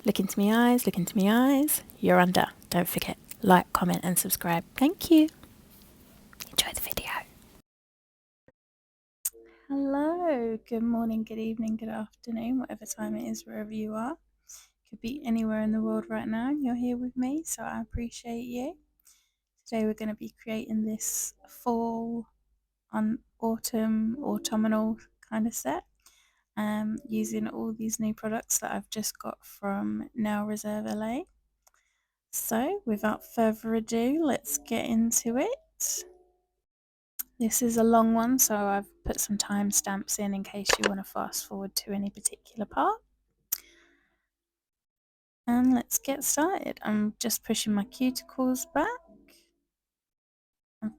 Look into my eyes, look into my eyes. You're under. Don't forget, like, comment and subscribe. Thank you. Enjoy the video. Hello, good morning, good evening, good afternoon, whatever time it is, wherever you are. Could be anywhere in the world right now and you're here with me, so I appreciate you. Today we're going to be creating this fall, autumnal kind of set. Using all these new products that I've just got from now Reserve LA. So without further ado, let's get into it. This is a long one, so I've put some timestamps in case you want to fast forward to any particular part. And let's get started. I'm just pushing my cuticles back.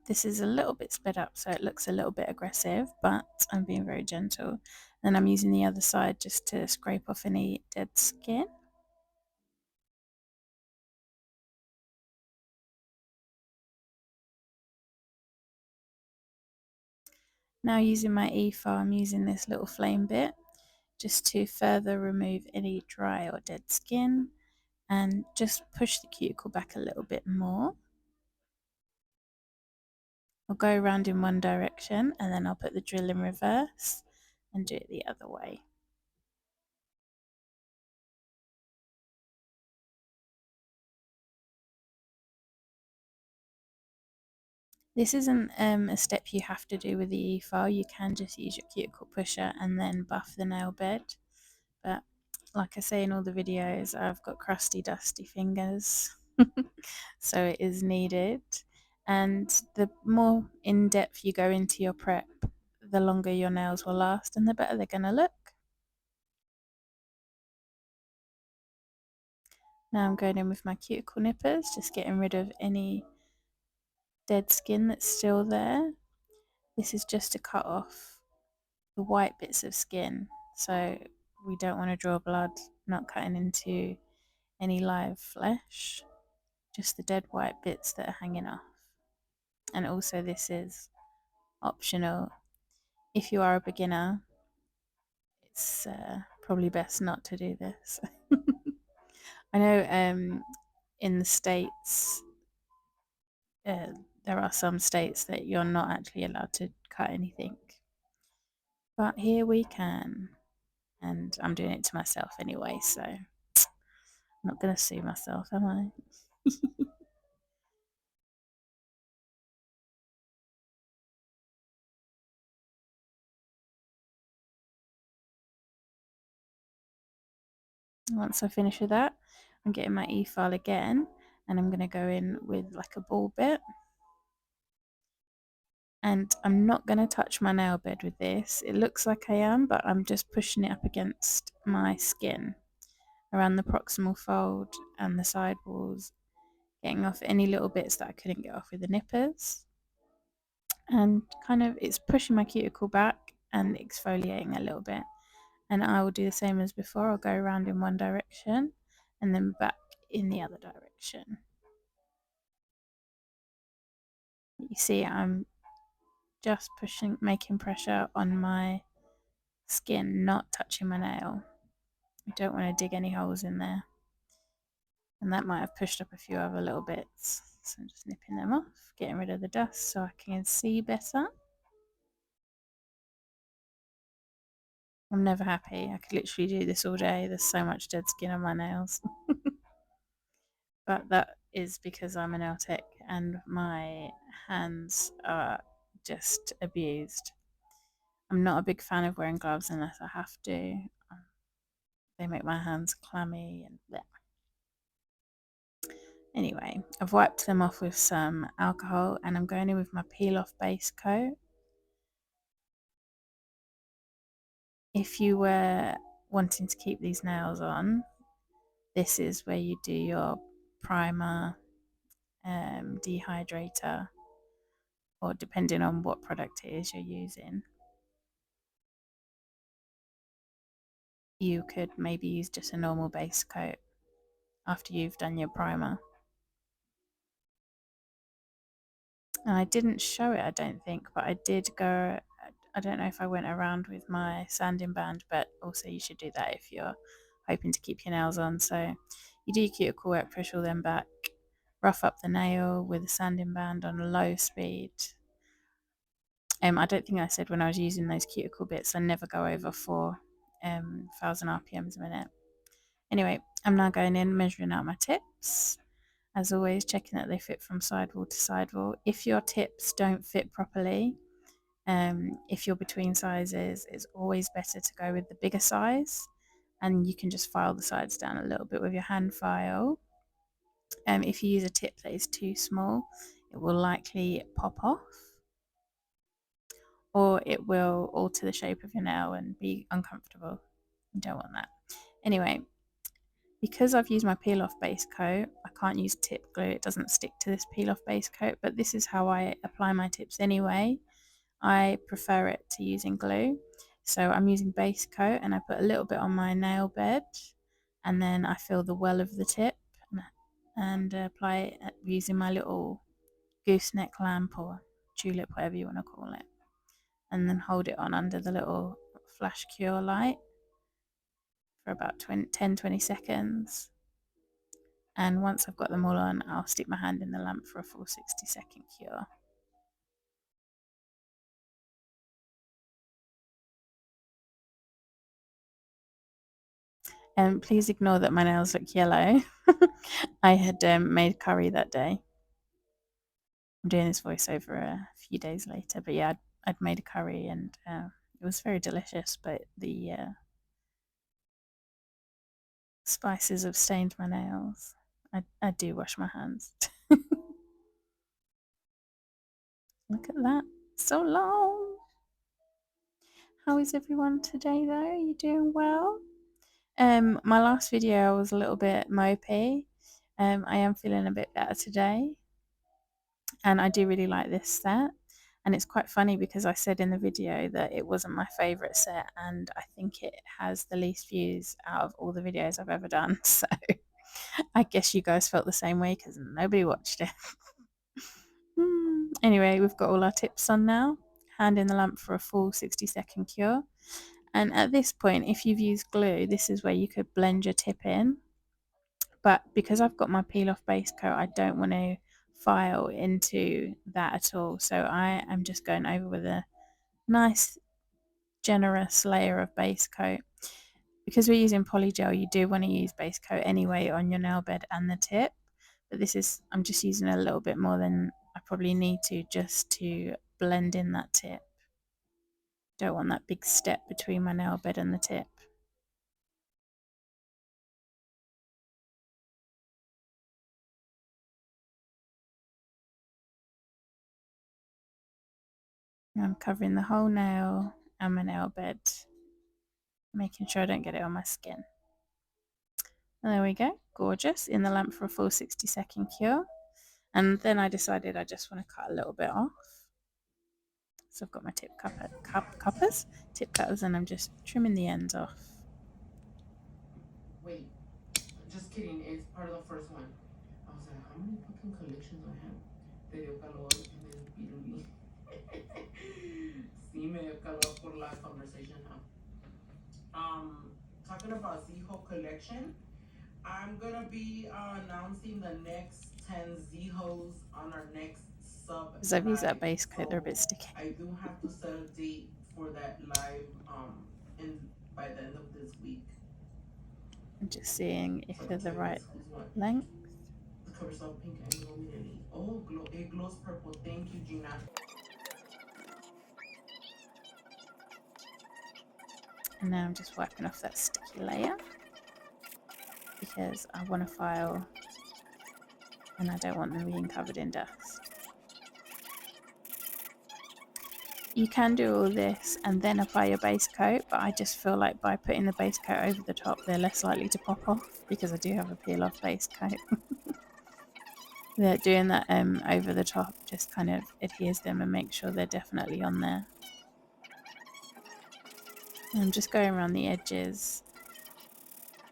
This is a little bit sped up, so it looks a little bit aggressive, but I'm being very gentle. Then I'm using the other side just to scrape off any dead skin. Now using my e-file, I'm using this little flame bit just to further remove any dry or dead skin and just push the cuticle back a little bit more. I'll go around in one direction and then I'll put the drill in reverse and do it the other way. This isn't a step you have to do with the e-file. You can just use your cuticle pusher and then buff the nail bed. But like I say in all the videos, I've got crusty, dusty fingers, so it is needed. And the more in depth you go into your prep, the longer your nails will last and the better they're going to look. Now I'm going in with my cuticle nippers, just getting rid of any dead skin that's still there. This is just to cut off the white bits of skin, so we don't want to draw blood, not cutting into any live flesh, just the dead white bits that are hanging off. And also this is optional. If you are a beginner, it's probably best not to do this. I know in the States, there are some states that you're not actually allowed to cut anything. But here we can. And I'm doing it to myself anyway, so I'm not going to sue myself, am I? Once I finish with that, I'm getting my e-file again and I'm going to go in with like a ball bit. And I'm not going to touch my nail bed with this. It looks like I am, but I'm just pushing it up against my skin around the proximal fold and the side walls, getting off any little bits that I couldn't get off with the nippers. And kind of it's pushing my cuticle back and exfoliating a little bit. And I will do the same as before. I'll go around in one direction and then back in the other direction. You see, I'm just pushing, making pressure on my skin, not touching my nail. I don't want to dig any holes in there. And that might have pushed up a few other little bits. So I'm just nipping them off, getting rid of the dust so I can see better. I'm never happy. I could literally do this all day. There's so much dead skin on my nails. But that is because I'm a nail tech and my hands are just abused. I'm not a big fan of wearing gloves unless I have to. They make my hands clammy and bleh. Anyway, I've wiped them off with some alcohol and I'm going in with my peel off base coat. If you were wanting to keep these nails on, this is where you do your primer, dehydrator, or depending on what product it is you're using. You could maybe use just a normal base coat after you've done your primer. And I didn't show it, I don't think, but I did go, I don't know if I went around with my sanding band, but also you should do that if you're hoping to keep your nails on. So you do your cuticle wet, push all them back, rough up the nail with a sanding band on a low speed. I don't think I said when I was using those cuticle bits, I never go over 4,000 RPMs a minute. Anyway, I'm now going in, measuring out my tips. As always, checking that they fit from sidewall to sidewall. If your tips don't fit properly, if you're between sizes, it's always better to go with the bigger size, and you can just file the sides down a little bit with your hand file. If you use a tip that is too small, it will likely pop off, or it will alter the shape of your nail and be uncomfortable. You don't want that. Anyway, because I've used my peel off base coat, I can't use tip glue. It doesn't stick to this peel off base coat, but this is how I apply my tips anyway. I prefer it to using glue. So I'm using base coat and I put a little bit on my nail bed, and then I fill the well of the tip and apply it using my little gooseneck lamp or tulip, whatever you want to call it, and then hold it on under the little flash cure light for about 10-20 seconds. And once I've got them all on, I'll stick my hand in the lamp for a full 60-second cure. And please ignore that my nails look yellow. I had made curry that day. I'm doing this voiceover a few days later, but yeah, I'd made a curry and it was very delicious, but the spices have stained my nails. I do wash my hands. Look at that. So long. How is everyone today though? Are you doing well? My last video I was a little bit mopey. I am feeling a bit better today, and I do really like this set. And it's quite funny because I said in the video that it wasn't my favourite set, and I think it has the least views out of all the videos I've ever done. So I guess you guys felt the same way because nobody watched it. Anyway, we've got all our tips on now. Hand in the lamp for a full 60-second cure. And at this point, if you've used glue, this is where you could blend your tip in. But because I've got my peel off base coat, I don't want to file into that at all. So I am just going over with a nice generous layer of base coat. Because we're using polygel, you do want to use base coat anyway on your nail bed and the tip. But this is, I'm just using a little bit more than I probably need to, just to blend in that tip. Don't want that big step between my nail bed and the tip. I'm covering the whole nail and my nail bed, making sure I don't get it on my skin. And there we go, gorgeous, in the lamp for a full 60-second cure. And then I decided I just want to cut a little bit off. So I've got my tip cutters, and I'm just trimming the ends off. Wait, just kidding. It's part of the first one. I was like, how many fucking collections I have? Te dio calor and then piruli. Sí, me dio calor por la conversation, huh? Talking about Z-Ho collection, I'm gonna be announcing the next 10 Z-Hos on our next sub Because I've used that live. base coat, they're a So bit sticky. I do have to set a date for that live in by the end of this week. I'm just seeing if So I they're can the tell you right guys who's what. length. The cover's all pink and glow me. Oh, it glows purple. Thank you, Gina. And now I'm just wiping off that sticky layer because I want to file and I don't want them being covered in dust. You can do all this and then apply your base coat, but I just feel like by putting the base coat over the top, they're less likely to pop off because I do have a peel off base coat. That doing that over the top just kind of adheres them and makes sure they're definitely on there. And I'm just going around the edges.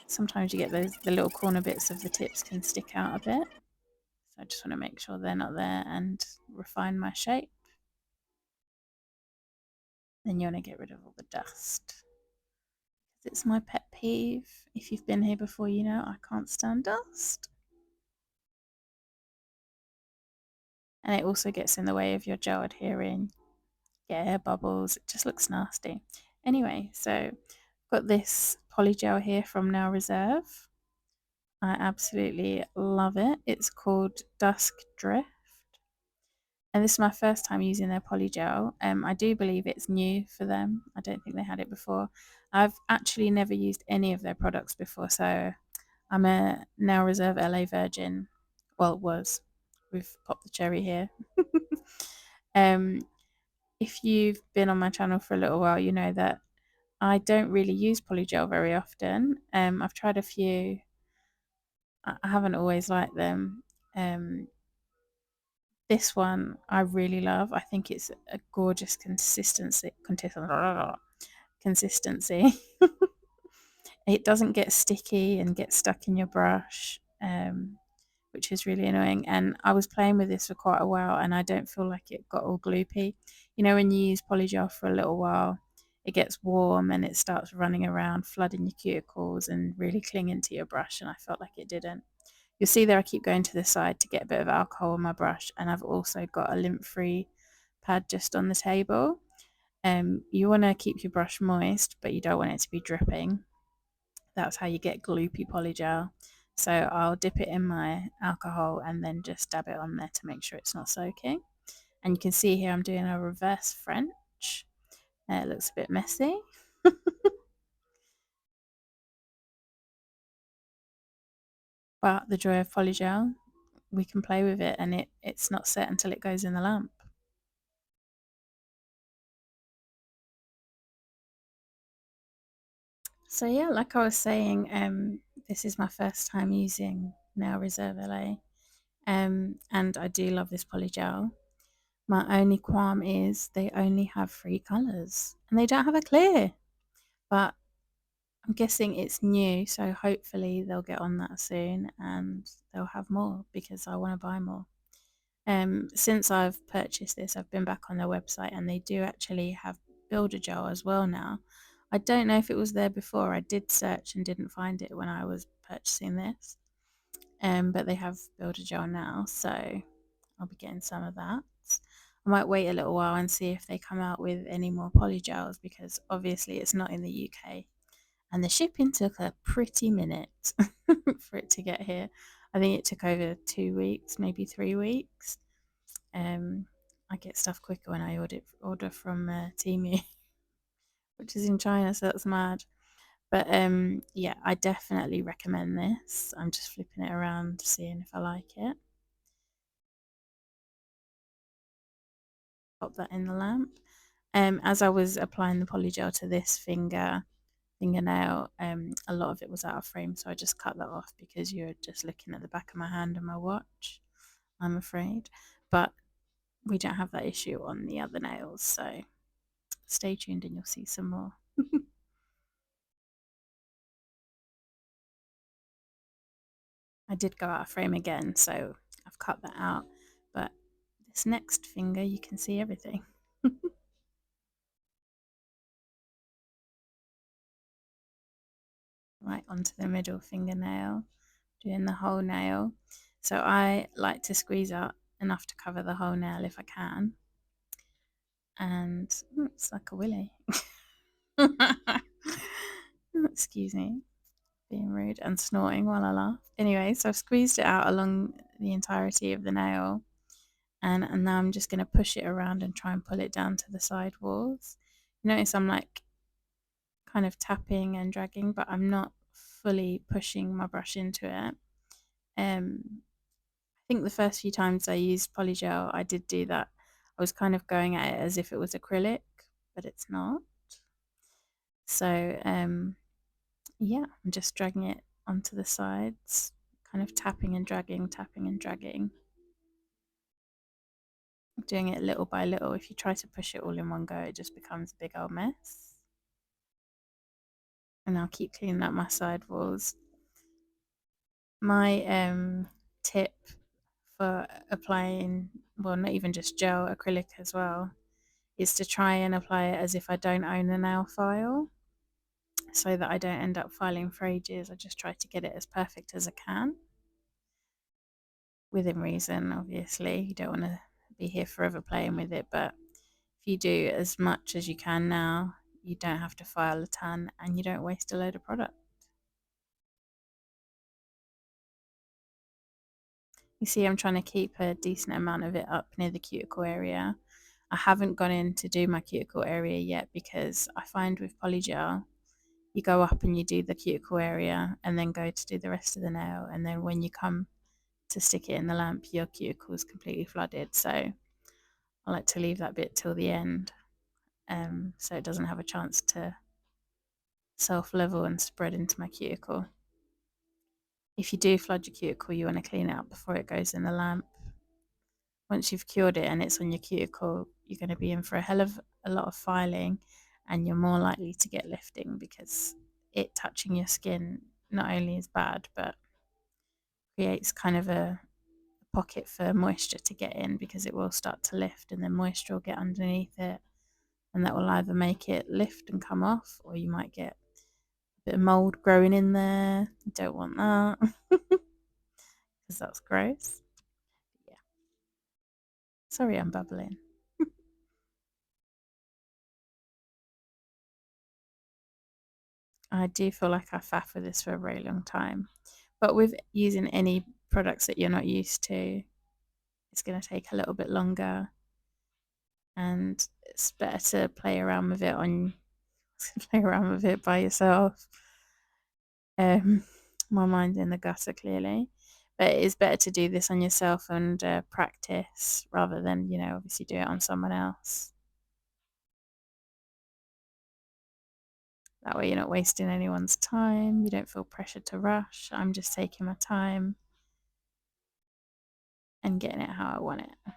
Sometimes you get the little corner bits of the tips can stick out a bit. So I just want to make sure they're not there and refine my shape. Then you want to get rid of all the dust. It's my pet peeve. If you've been here before, you know I can't stand dust. And it also gets in the way of your gel adhering. Get air bubbles. It just looks nasty. Anyway, so I've got this polygel here from Now Reserve. I absolutely love it. It's called Dusk Drift. And this is my first time using their polygel. I do believe it's new for them. I don't think they had it before. I've actually never used any of their products before, so I'm a Now Reserve LA virgin. Well, was. We've popped the cherry here. um, if you've been on my channel for a little while, you know that I don't really use polygel very often. I've tried a few. I haven't always liked them. Um, this one I really love. I think it's a gorgeous consistency. It doesn't get sticky and get stuck in your brush, which is really annoying. And I was playing with this for quite a while, and I don't feel like it got all gloopy. You know, when you use polygel for a little while, it gets warm and it starts running around, flooding your cuticles and really clinging to your brush. And I felt like it didn't. You'll see there I keep going to the side to get a bit of alcohol on my brush, and I've also got a lint-free pad just on the table. You want to keep your brush moist, but you don't want it to be dripping. That's how you get gloopy polygel. So I'll dip it in my alcohol and then just dab it on there to make sure it's not soaking. And you can see here I'm doing a reverse French. It looks a bit messy. But the joy of polygel, we can play with it, and it's not set until it goes in the lamp. So yeah, like I was saying, this is my first time using Now Reserve LA, and I do love this polygel. My only qualm is they only have 3 colours, and they don't have a clear. But I'm guessing it's new, so hopefully they'll get on that soon, and they'll have more because I want to buy more. Since I've purchased this, I've been back on their website, and they do actually have builder gel as well now. I don't know if it was there before. I did search and didn't find it when I was purchasing this. But they have builder gel now, so I'll be getting some of that. I might wait a little while and see if they come out with any more polygels, because obviously it's not in the UK, and the shipping took a pretty minute for it to get here. I think it took over 2 weeks, maybe 3 weeks. Um, I get stuff quicker when I order from Temu, which is in China, so that's mad. But yeah, I definitely recommend this. I'm just flipping it around, seeing if I like it. Pop that in the lamp. As I was applying the polygel to this fingernail, a lot of it was out of frame, so I just cut that off because you're just looking at the back of my hand and my watch, I'm afraid. But we don't have that issue on the other nails, so stay tuned and you'll see some more. I did go out of frame again, so I've cut that out. But this next finger, you can see everything. Right onto the middle fingernail, doing the whole nail. So I like to squeeze out enough to cover the whole nail if I can. And it's like a willy. Excuse me, being rude and snorting while I laugh. Anyway, so I've squeezed it out along the entirety of the nail, and now I'm just going to push it around and try and pull it down to the side walls. Notice I'm like kind of tapping and dragging, but I'm not fully pushing my brush into it. I think the first few times I used polygel, I did do that. I was kind of going at it as if it was acrylic, but it's not. So yeah, I'm just dragging it onto the sides, kind of tapping and dragging, tapping and dragging. Doing it little by little. If you try to push it all in one go, it just becomes a big old mess. And I'll keep cleaning up my side walls. My tip for applying, well, not even just gel, acrylic as well, is to try and apply it as if I don't own the nail file. so that I don't end up filing for ages. I just try to get it as perfect as I can, within reason, obviously. You don't want to be here forever playing with it, but if you do as much as you can now, you don't have to file a ton and you don't waste a load of product. You see, I'm trying to keep a decent amount of it up near the cuticle area. I haven't gone in to do my cuticle area yet because I find with polygel, you go up and you do the cuticle area and then go to do the rest of the nail. And then when you come to stick it in the lamp, your cuticle is completely flooded. So I like to leave that bit till the end, so it doesn't have a chance to self level and spread into my cuticle. If you do flood your cuticle, you want to clean it up before it goes in the lamp. Once you've cured it and it's on your cuticle, you're going to be in for a hell of a lot of filing and you're more likely to get lifting because it touching your skin not only is bad but creates kind of a pocket for moisture to get in because it will start to lift and then moisture will get underneath it and that will either make it lift and come off or you might get a bit of mold growing in there. You don't want that because that's gross. Yeah. Sorry, I'm babbling. I do feel like I faff with this for a very long time. But with using any products that you're not used to, it's going to take a little bit longer and it's better to play around with it on play around with it by yourself. Um, my mind's in the gutter clearly, but it's better to do this on yourself and practice rather than obviously do it on someone else. That way, you're not wasting anyone's time. You don't feel pressured to rush. I'm just taking my time and getting it how I want it.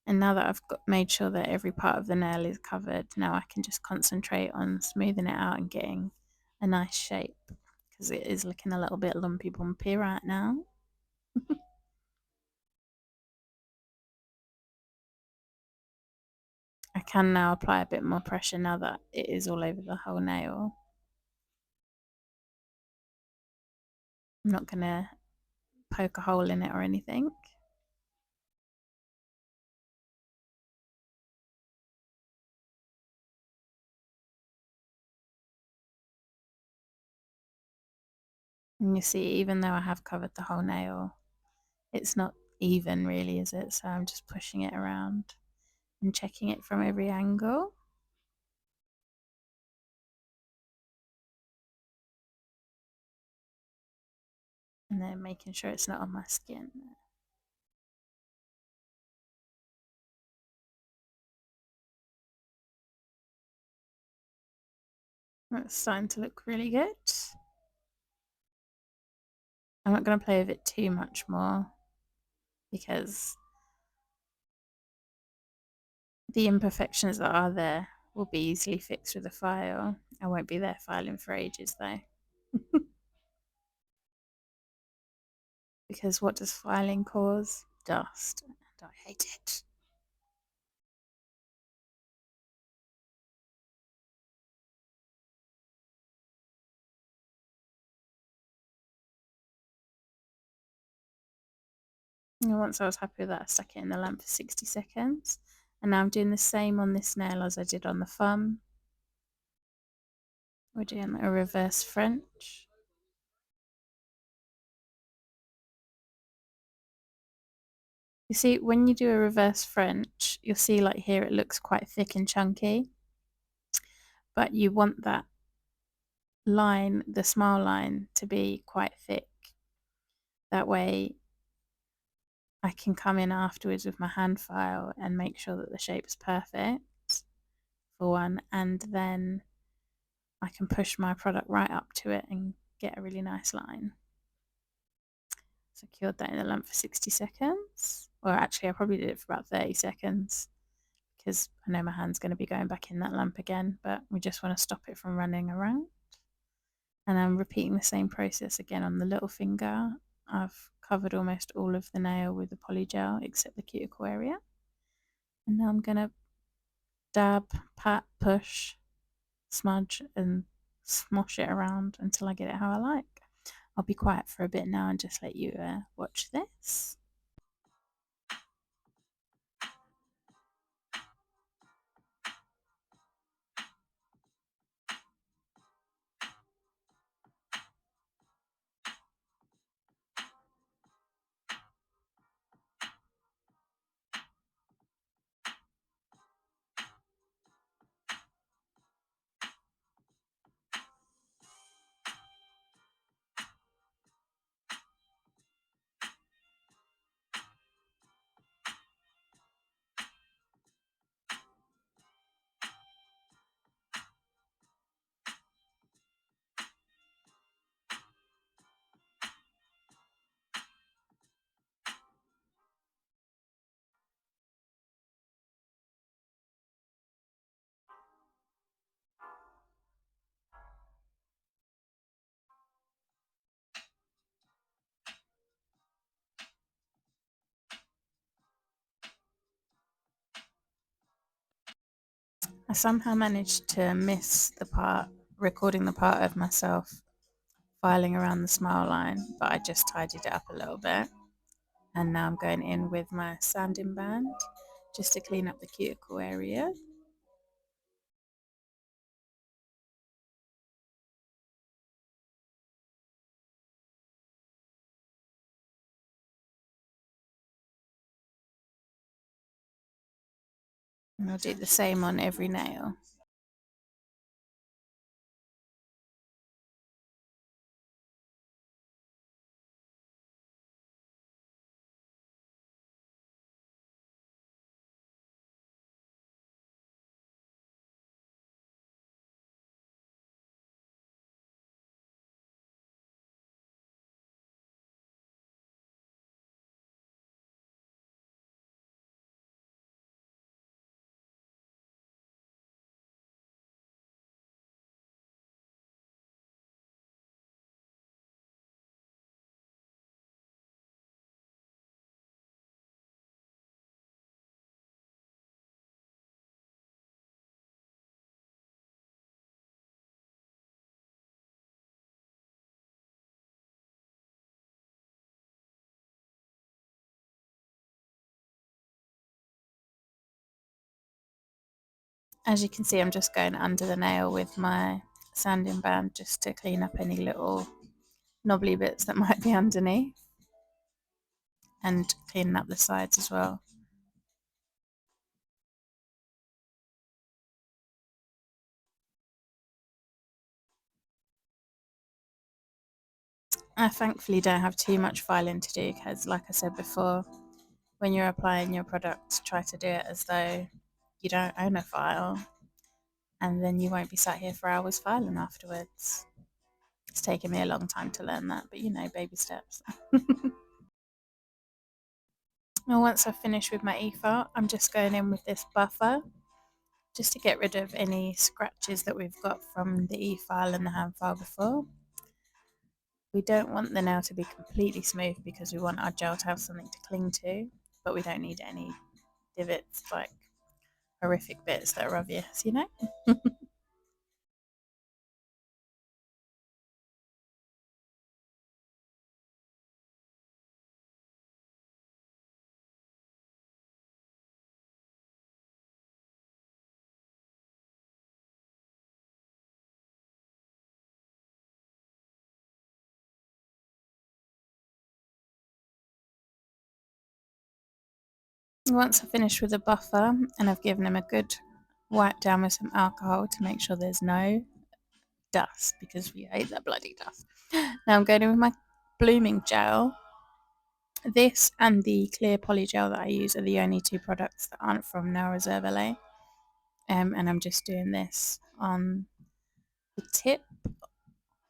And now that I've made sure that every part of the nail is covered, now I can just concentrate on smoothing it out and getting a nice shape because it is looking a little bit lumpy bumpy right now. I can now apply a bit more pressure now that it is all over the whole nail. I'm not going to poke a hole in it or anything. And you see, even though I have covered the whole nail, it's not even really, is it? So I'm just pushing it around and checking it from every angle. And then making sure it's not on my skin. It's starting to look really good. I'm not going to play with it too much more because the imperfections that are there will be easily fixed with a file. I won't be there filing for ages though. Because what does filing cause? Dust. And I hate it. And once I was happy with that, I stuck it in the lamp for 60 seconds. And now I'm doing the same on this nail as I did on the thumb. We're doing a reverse French. You see, when you do a reverse French, you'll see like here it looks quite thick and chunky, but you want that line, the smile line, to be quite thick. That way I can come in afterwards with my hand file and make sure that the shape's perfect for one, and then I can push my product right up to it and get a really nice line. So I cured that in the lamp for 60 seconds. Or actually, I probably did it for about 30 seconds because I know my hand's going to be going back in that lamp again, but we just want to stop it from running around. And I'm repeating the same process again on the little finger. I've covered almost all of the nail with the polygel except the cuticle area. And now I'm going to dab, pat, push, smudge and smosh it around until I get it how I like. I'll be quiet for a bit now and just let you watch this. I somehow managed to miss the part, recording the part of myself filing around the smile line, but I just tidied it up a little bit. And now I'm going in with my sanding band just to clean up the cuticle area. And I'll do the same on every nail. As you can see, I'm just going under the nail with my sanding band just to clean up any little knobbly bits that might be underneath, and cleaning up the sides as well. I thankfully don't have too much filing to do because, like I said before, when you're applying your product, try to do it as though you don't own a file, and then you won't be sat here for hours filing afterwards. It's taken me a long time to learn that, but baby steps. Well, once I've finished with my e-file, I'm just going in with this buffer just to get rid of any scratches that we've got from the e-file and the hand file before. We don't want the nail to be completely smooth because we want our gel to have something to cling to, but we don't need any divots, like horrific bits that are obvious. Once I've finished with the buffer and I've given them a good wipe down with some alcohol to make sure there's no dust, because we hate that bloody dust. Now I'm going in with my blooming gel. This and the clear polygel that I use are the only two products that aren't from now Reserve LA. And I'm just doing this on the tip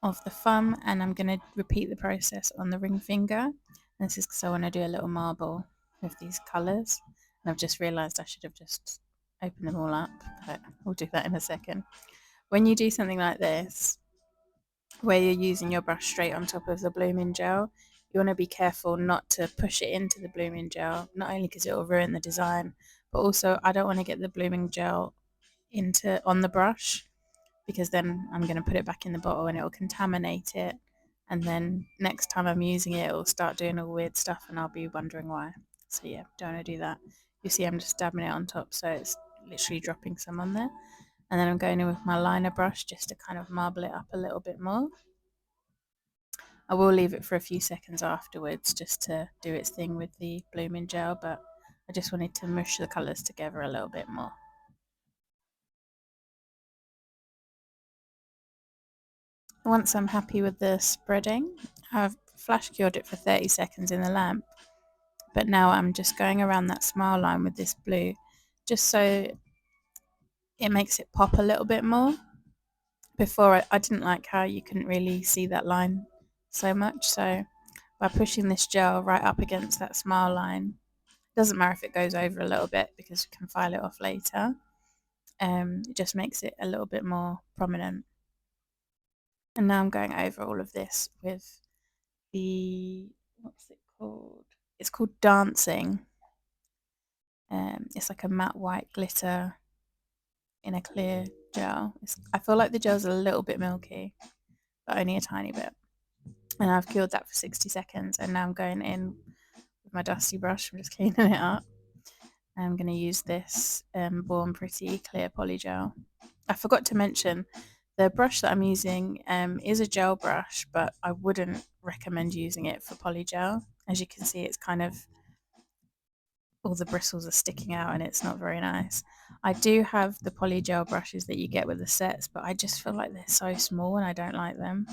of the thumb, and I'm going to repeat the process on the ring finger. And this is because I want to do a little marble with these colours. And I've just realised I should have just opened them all up, but we'll do that in a second. When you do something like this, where you're using your brush straight on top of the blooming gel, you want to be careful not to push it into the blooming gel, not only because it will ruin the design, but also I don't want to get the blooming gel into on the brush. because then I'm going to put it back in the bottle and it will contaminate it. And then next time I'm using it, it'll start doing all weird stuff and I'll be wondering why. So yeah, don't want to do that. You see, I'm just dabbing it on top, so it's literally dropping some on there. And then I'm going in with my liner brush just to kind of marble it up a little bit more. I will leave it for a few seconds afterwards just to do its thing with the blooming gel, but I just wanted to mush the colours together a little bit more. Once I'm happy with the spreading, I've flash cured it for 30 seconds in the lamp, but now I'm just going around that smile line with this blue just so it makes it pop a little bit more. Before, I didn't like how you couldn't really see that line so much, so by pushing this gel right up against that smile line, doesn't matter if it goes over a little bit because we can file it off later. It just makes it a little bit more prominent. And now I'm going over all of this with the, what's it called? It's called Dancing. It's like a matte white glitter in a clear gel. I feel like the gel's a little bit milky, but only a tiny bit. And I've cured that for 60 seconds, and now I'm going in with my dusty brush. I'm just cleaning it up. I'm going to use this Born Pretty clear polygel. I forgot to mention the brush that I'm using is a gel brush, but I wouldn't recommend using it for polygel. As you can see, it's kind of, all the bristles are sticking out and it's not very nice. I do have the polygel brushes that you get with the sets, but I just feel like they're so small and I don't like them.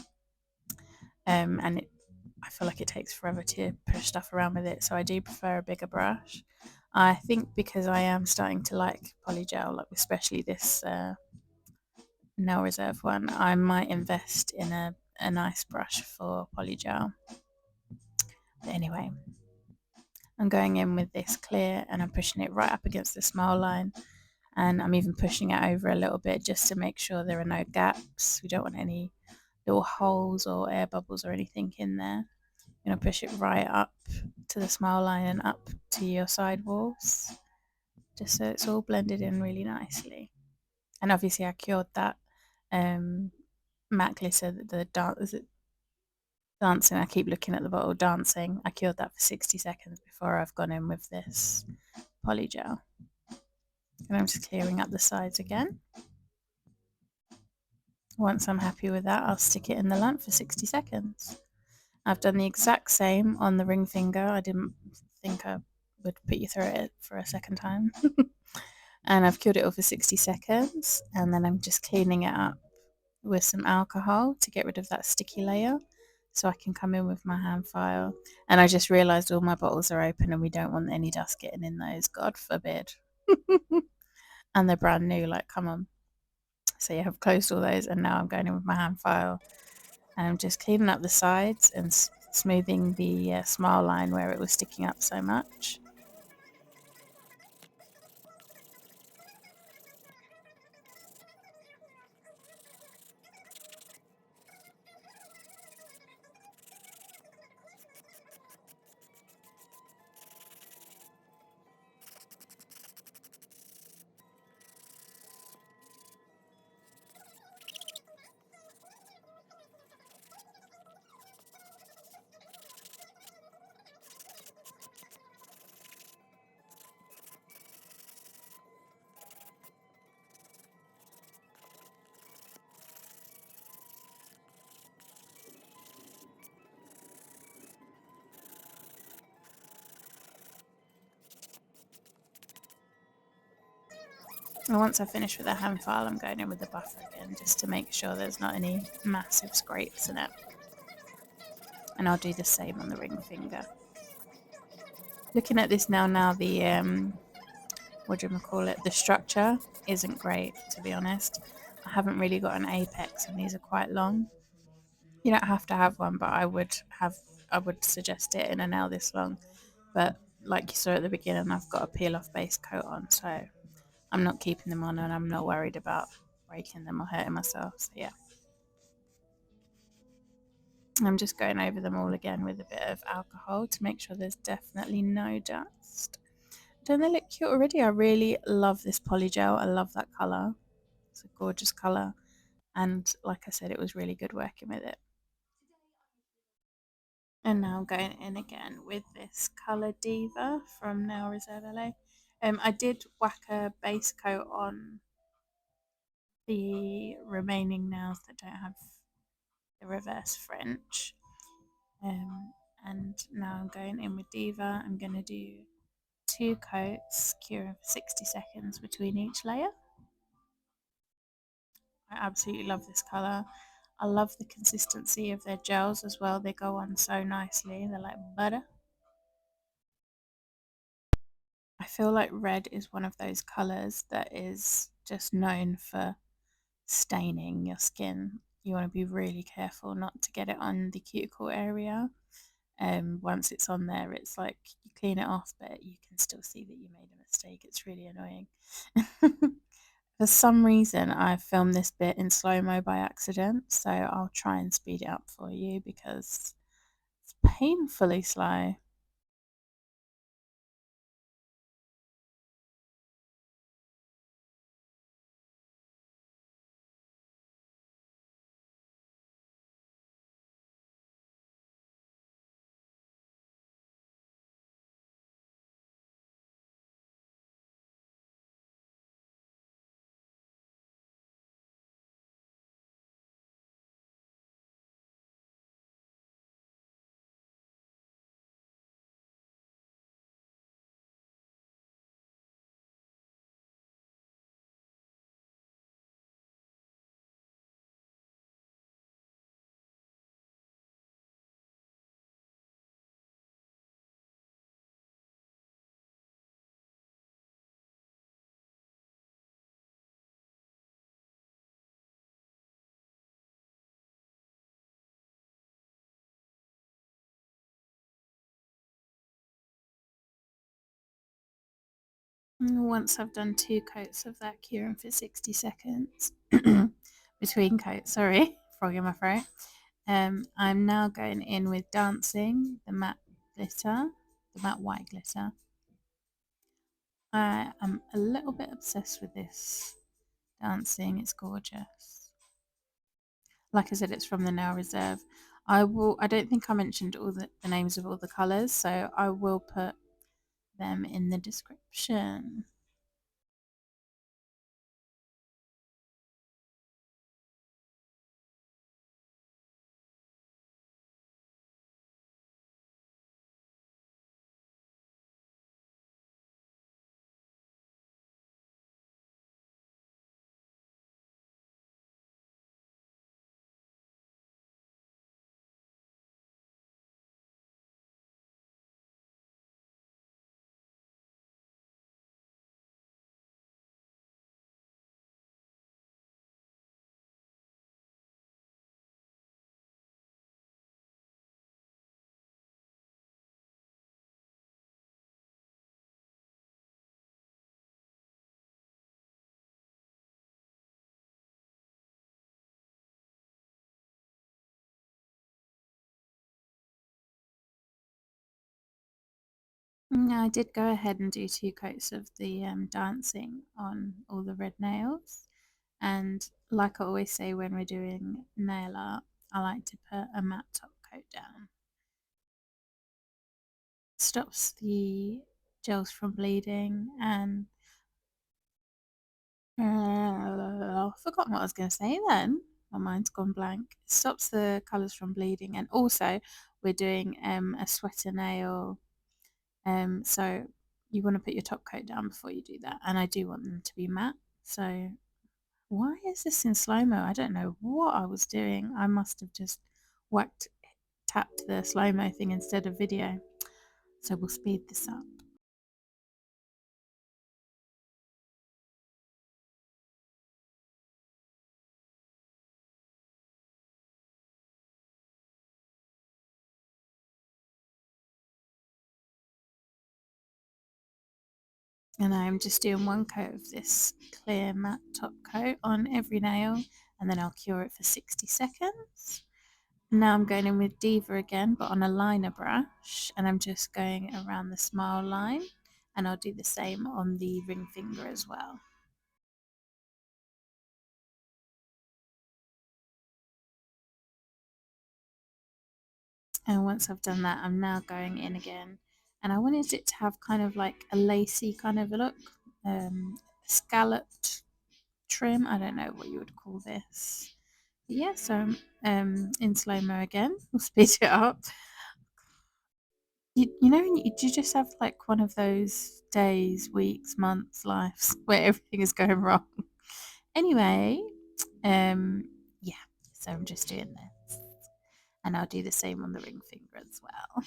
I feel like it takes forever to push stuff around with it, so I do prefer a bigger brush. I think because I am starting to like polygel, like especially this Nail Reserve one, I might invest in a nice brush for polygel. But anyway, I'm going in with this clear and I'm pushing it right up against the smile line, and I'm even pushing it over a little bit just to make sure there are no gaps. We don't want any little holes or air bubbles or anything in there. I'm going to push it right up to the smile line and up to your side walls, just so it's all blended in really nicely. And obviously I cured that matte glitter, is it Dancing? I keep looking at the bottle. Dancing. I cured that for 60 seconds before I've gone in with this polygel. And I'm just clearing up the sides again. Once I'm happy with that, I'll stick it in the lamp for 60 seconds. I've done the exact same on the ring finger. I didn't think I would put you through it for a second time. And I've cured it all for 60 seconds, and then I'm just cleaning it up with some alcohol to get rid of that sticky layer so I can come in with my hand file. And I just realised all my bottles are open and we don't want any dust getting in those, God forbid. And they're brand new, like, come on. So yeah, I've closed all those and now I'm going in with my hand file and I'm just cleaning up the sides and smoothing the smile line where it was sticking up so much. And once I finish with the hand file, I'm going in with the buffer again just to make sure there's not any massive scrapes in it. And I'll do the same on the ring finger. Looking at this now the what do you call it? The structure isn't great, to be honest. I haven't really got an apex, and these are quite long. You don't have to have one, but I would suggest it in a nail this long. But like you saw at the beginning, I've got a peel off base coat on, so I'm not keeping them on, and I'm not worried about breaking them or hurting myself. So yeah. I'm just going over them all again with a bit of alcohol to make sure there's definitely no dust. Don't they look cute already? I really love this polygel. I love that colour. It's a gorgeous colour. And like I said, it was really good working with it. And now I'm going in again with this colour Diva from Nail Reserve LA. I did whack a base coat on the remaining nails that don't have the reverse French. Um, and now I'm going in with Diva. I'm going to do 2 coats, cure for 60 seconds between each layer. I absolutely love this colour. I love the consistency of their gels as well. They go on so nicely. They're like butter. I feel like red is one of those colours that is just known for staining your skin. You want to be really careful not to get it on the cuticle area. Once it's on there, it's like you clean it off, but you can still see that you made a mistake. It's really annoying. For some reason, I filmed this bit in slow mo by accident, so I'll try and speed it up for you because it's painfully slow. Once I've done 2 coats of that curing for 60 seconds, between coats, sorry, frog in my throat, I'm now going in with Dancing, the matte glitter, the matte white glitter. I am a little bit obsessed with this Dancing, it's gorgeous. Like I said, it's from the Nail Reserve. I don't think I mentioned all the names of all the colours, so I will put them in the description. I did go ahead and do 2 coats of the Dancing on all the red nails. And like I always say when we're doing nail art, I like to put a matte top coat down. Stops the gels from bleeding and I've forgotten what I was going to say then. My mind's gone blank. It stops the colours from bleeding, and also we're doing a sweater nail. So you want to put your top coat down before you do that, and I do want them to be matte. So why is this in slow mo? I don't know what I was doing. I must have just whacked tapped the slow mo thing instead of video. So we'll speed this up. And I'm just doing 1 coat of this clear matte top coat on every nail, and then I'll cure it for 60 seconds. Now I'm going in with Diva again, but on a liner brush, and I'm just going around the smile line, and I'll do the same on the ring finger as well. And once I've done that, I'm now going in again. And I wanted it to have kind of like a lacy kind of a look, scalloped trim. I don't know what you would call this. But yeah, so in slow mo again. We'll speed it up. You know, you just have like one of those days, weeks, months, lives where everything is going wrong. Anyway, yeah, so I'm just doing this. And I'll do the same on the ring finger as well.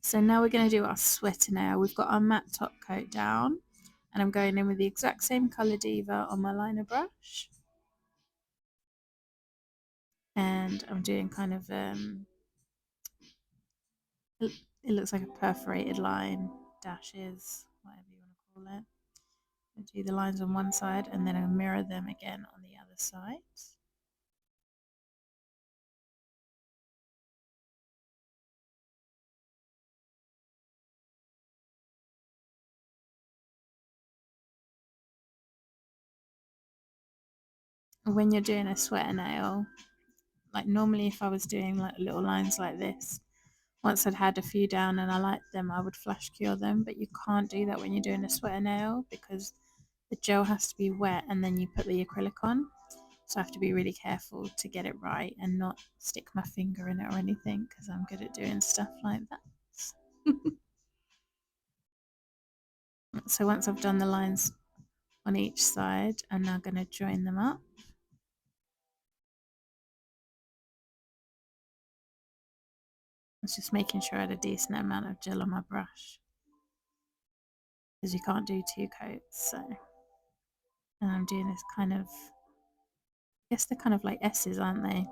So now we're going to do our sweater nail. We've got our matte top coat down, and I'm going in with the exact same colour Diva on my liner brush. And I'm doing kind of, it looks like a perforated line, dashes, whatever you want to call it. I'll do the lines on one side and then I'll mirror them again on the other side. When you're doing a sweater nail, like normally if I was doing like little lines like this, once I'd had a few down and I liked them, I would flash cure them, but you can't do that when you're doing a sweater nail because the gel has to be wet and then you put the acrylic on. So I have to be really careful to get it right and not stick my finger in it or anything because I'm good at doing stuff like that. So once I've done the lines on each side, I'm now going to join them up. It's just making sure I had a decent amount of gel on my brush because you can't do two coats. So, and I'm doing this kind of, I guess they're kind of like S's, aren't they?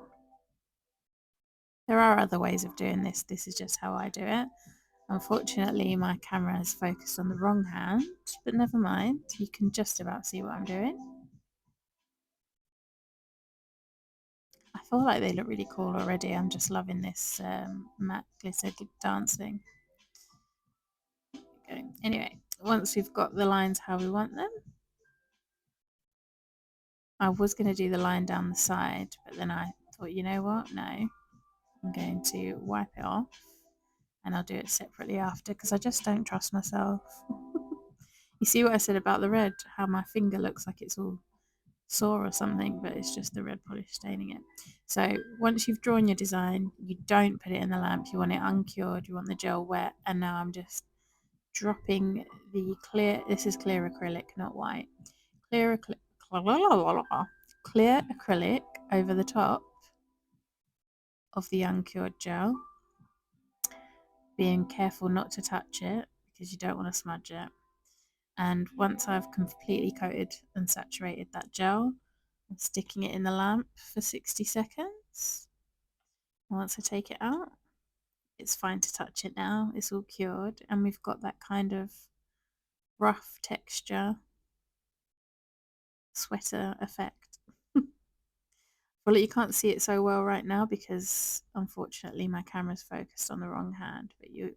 There are other ways of doing this. This is just how I do it. Unfortunately, my camera is focused on the wrong hand, but never mind. You can just about see what I'm doing. I feel like they look really cool already. I'm just loving this matte glitter dancing. Okay. Anyway, once we've got the lines how we want them, I was going to do the line down the side, but then I thought, you know what? No, I'm going to wipe it off and I'll do it separately after because I just don't trust myself. You see what I said about the red? How my finger looks like it's all sore or something, but it's just the red polish staining it. So once you've drawn your design, you don't put it in the lamp. You want it uncured. You want the gel wet. And now I'm just dropping the clear. This is clear acrylic, not white. Clear clear acrylic over the top of the uncured gel, being careful not to touch it because you don't want to smudge it. And once I've completely coated and saturated that gel, I'm sticking it in the lamp for 60 seconds. And once I take it out, it's fine to touch it now. It's all cured, and we've got that kind of rough texture sweater effect. Well, you can't see it so well right now because unfortunately my camera's focused on the wrong hand, but you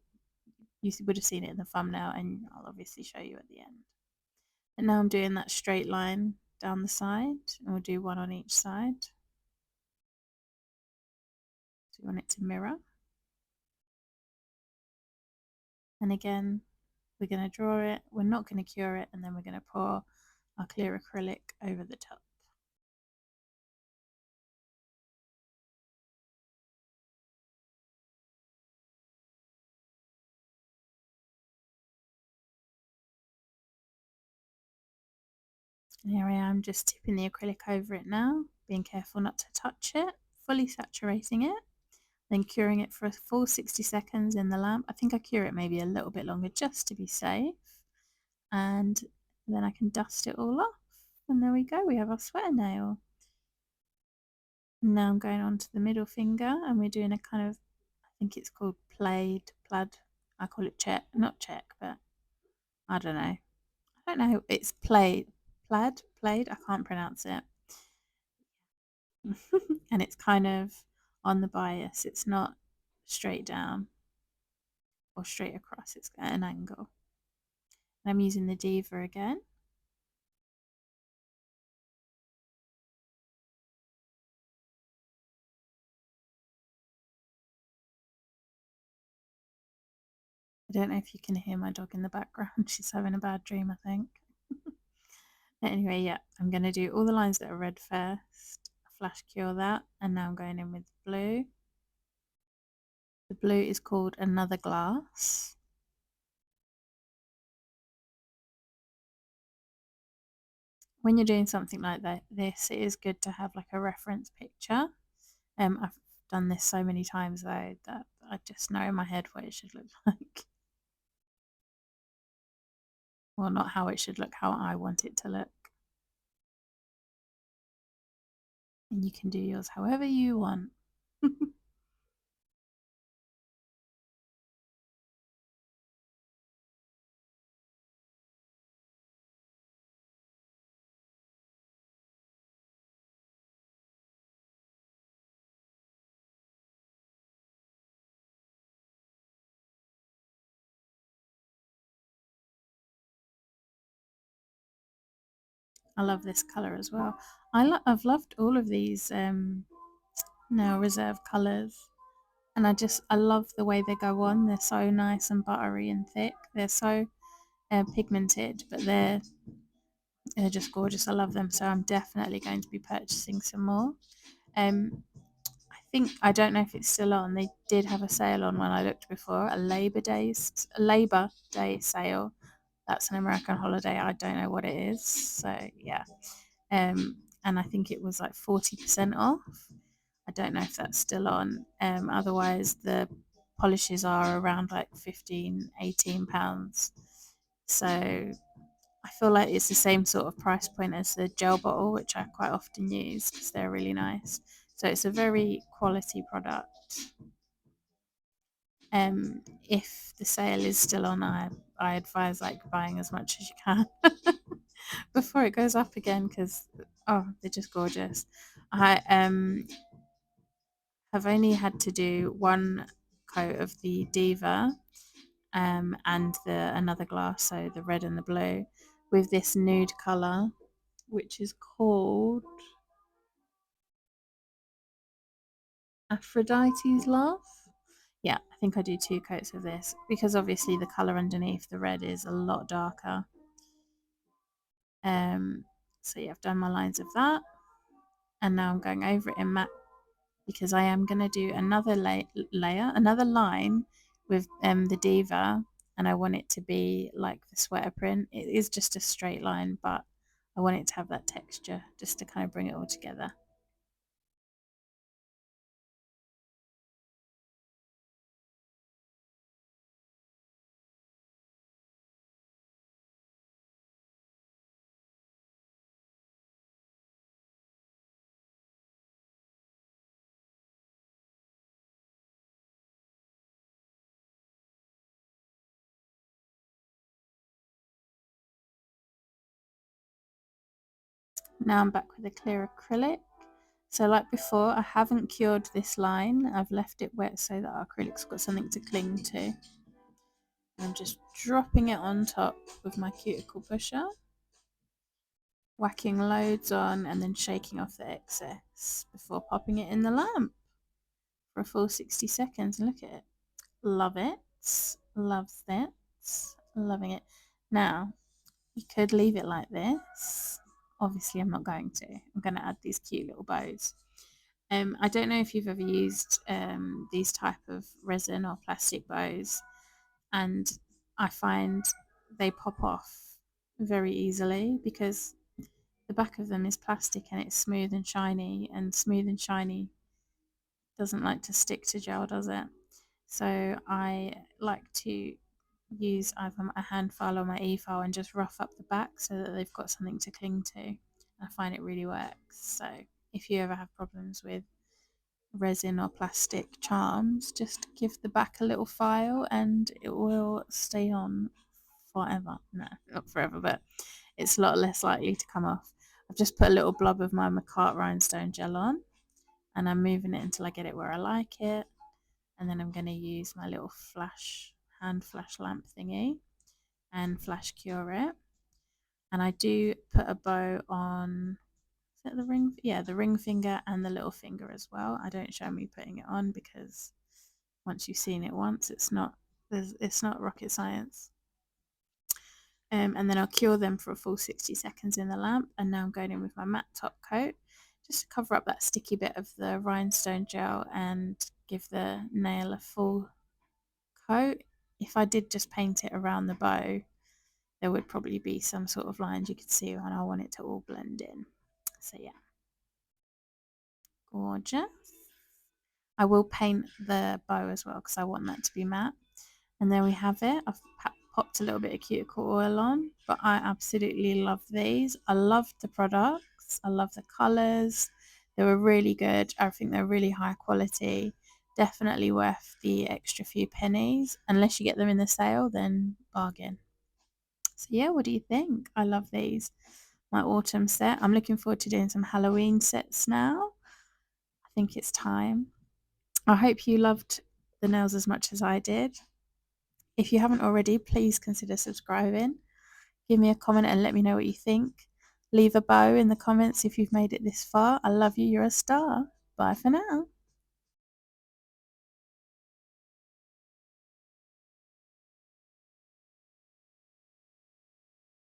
would have seen it in the thumbnail and I'll obviously show you at the end. And now I'm doing that straight line down the side and we'll do one on each side. So we want it to mirror. And again, we're going to draw it, we're not going to cure it, and then we're going to pour our clear acrylic over the top. And here I am just tipping the acrylic over it now, being careful not to touch it, fully saturating it, then curing it for a full 60 seconds in the lamp. I think I cure it maybe a little bit longer just to be safe. And then I can dust it all off. And there we go, we have our sweater nail. And now I'm going on to the middle finger and we're doing a kind of, I think it's called plaid. I call it check, not check, but I don't know. I don't know. It's plaid. I can't pronounce it. And it's kind of on the bias. It's not straight down or straight across. It's at an angle. And I'm using the Diva again. I don't know if you can hear my dog in the background. She's having a bad dream, I think. Anyway, yeah, I'm going to do all the lines that are red first, flash cure that, and now I'm going in with blue. The blue is called Another Glass. When you're doing something like this, it is good to have like a reference picture. I've done this so many times though that I just know in my head what it should look like. Well, not how it should look, how I want it to look. And you can do yours however you want. I love this colour as well. I've loved all of these now Reserve colours, and I love the way they go on. They're so nice and buttery and thick. They're so pigmented, but they're just gorgeous. I love them, so I'm definitely going to be purchasing some more. Um, I think I don't know if it's still on. They did have a sale on when I looked before, a Labor Day sale. That's an American holiday. I don't know what it is. So yeah, and I think it was like 40% off. I don't know if that's still on. Otherwise, the polishes are around like 15, £18. So I feel like it's the same sort of price point as the gel bottle, which I quite often use because they're really nice. So it's a very quality product. If the sale is still on, I advise like buying as much as you can before it goes up again because they're just gorgeous. I have only had to do one coat of the Diva and the another glass, so the red and the blue, with this nude color, which is called Aphrodites Love. Yeah, I think I do two coats of this because obviously the color underneath the red is a lot darker. Um, so yeah, I've done my lines of that, and now I'm going over it in matte because I am going to do another another line with the Diva, and I want it to be like the sweater print. It is just a straight line, but I want it to have that texture just to kind of bring it all together. Now I'm back with a clear acrylic. So like before, I haven't cured this line. I've left it wet so that our acrylic's got something to cling to. I'm just dropping it on top with my cuticle pusher, whacking loads on and then shaking off the excess before popping it in the lamp for a full 60 seconds. And look at it. Love it. Loves it. Loving it. Now, you could leave it like this. Obviously, I'm not going to. I'm going to add these cute little bows. I don't know if you've ever used these type of resin or plastic bows, and I find they pop off very easily because the back of them is plastic and it's smooth and shiny doesn't like to stick to gel, does it? So I like to use either a hand file or my e-file and just rough up the back so that they've got something to cling to. I find it really works. So if you ever have problems with resin or plastic charms, just give the back a little file and it will stay on forever. No, not forever, but it's a lot less likely to come off. I've just put a little blob of my Makarrt Rhinestone gel on, and I'm moving it until I get it where I like it. And then I'm going to use my little hand flash lamp thingy and flash cure it. And I do put a bow on, is it the ring? Yeah, the ring finger and the little finger as well. I don't show me putting it on because once you've seen it once, it's not rocket science. And then I'll cure them for a full 60 seconds in the lamp. And now I'm going in with my matte top coat just to cover up that sticky bit of the rhinestone gel and give the nail a full coat. If I did just paint it around the bow, there would probably be some sort of lines you could see, and I want it to all blend in. So yeah, gorgeous. I will paint the bow as well because I want that to be matte. And there we have it. I've popped a little bit of cuticle oil on, but I absolutely love these. I love the products. I love the colours. They were really good. I think they're really high quality. Definitely worth the extra few pennies. Unless you get them in the sale, then bargain. So yeah, what do you think? I love these. My autumn set. I'm looking forward to doing some Halloween sets now. I think it's time. I hope you loved the nails as much as I did. If you haven't already, please consider subscribing. Give me a comment and let me know what you think. Leave a bow in the comments if you've made it this far. I love you. You're a star. Bye for now.